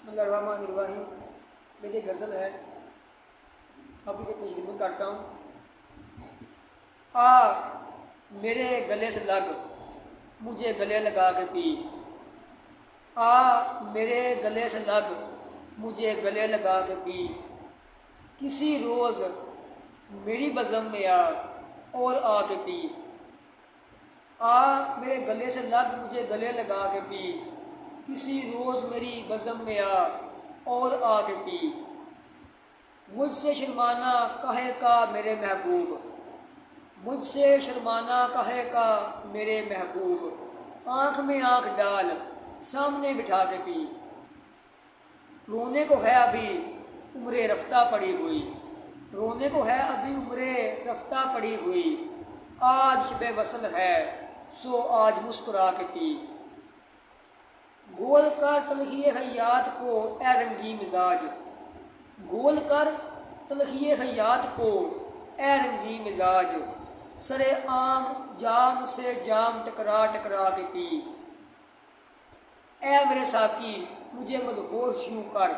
بسم اللہ الرحمن الرحیم۔ میری غزل ہے، آپ کی پیش خدمت کرتا ہوں۔ میرے گلے سے لگ، مجھے گلے لگا کے پی۔ میرے گلے سے لگ، مجھے گلے لگا کے پی۔ کسی روز میری بزم میں اور آ کے پی۔ میرے گلے سے لگ، مجھے گلے لگا کے پی۔ کسی روز میری بزم میں اور آ کے پی۔ مجھ سے شرمانا کہے کا میرے محبوب، مجھ سے شرمانا کہے کا میرے محبوب۔ آنکھ میں آنکھ ڈال، سامنے بٹھا کے پی۔ رونے کو ہے ابھی عمر رفتہ پڑی ہوئی، رونے کو ہے ابھی عمر رفتہ پڑی ہوئی۔ آج شب وصل ہے سو آج مسکرا کے پی۔ گول کر تلخی حیات کو اے رنگی مزاج، گول کر تلخی حیات کو اے رنگی مزاج۔ سرے عام جام سے جام ٹکرا ٹکرا کے پی۔ اے میرے ساقی مجھے مدہوش یوں کر،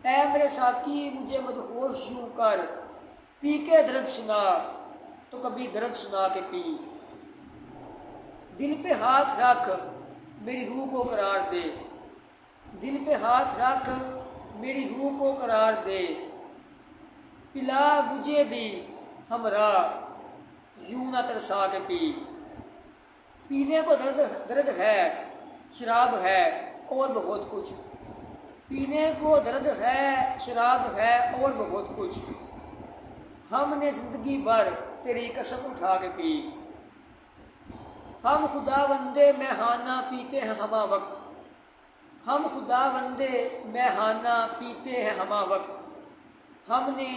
اے میرے ساقی مجھے مدہوش یوں کر۔ پی کے درد سنا تو کبھی درد سنا کے پی۔ دل پہ ہاتھ رکھ میری روح کو قرار دے، دل پہ ہاتھ رکھ میری روح کو قرار دے۔ پلا مجھے بھی ہمراہ یوں نہ ترسا کے پی۔ پینے کو درد ہے، شراب ہے اور بہت کچھ، پینے کو درد ہے، شراب ہے اور بہت کچھ۔ ہم نے زندگی بھر تیری قسم اٹھا کے پی۔ ہم خدا بندے میخانہ پیتے ہیں ہمہ وقت، ہم خدا بندے میخانہ پیتے ہیں ہمہ وقت۔ ہم نے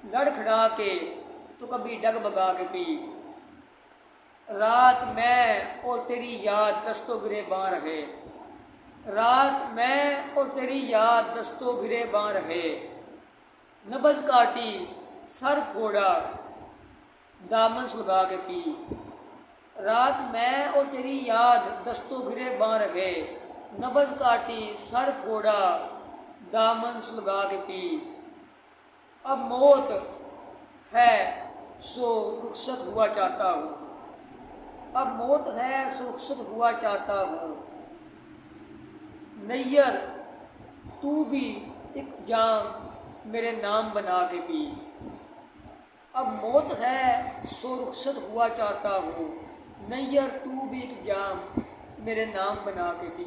لڑ کھڑا کے تو کبھی ڈگ بگا کے پی۔ رات میں اور تیری یاد دست و گریباں رہے، رات میں اور تیری یاد دست و گریباں رہے۔ نبض کاٹی سر پھوڑا دامن سلگا کے پی۔ رات میں اور تیری یاد دست و گریباں رہے۔ نبض کاٹی سر پھوڑا دامن سلگا کے پی۔ اب موت ہے سو رخصت ہوا چاہتا ہوں، اب موت ہے سو رخصت ہوا چاہتا ہوں۔ نیر تو بھی ایک جام میرے نام بنا کے پی۔ اب موت ہے سو رخصت ہوا چاہتا ہوں، نیر تو بھی ایک جام میرے نام بنا کے پی۔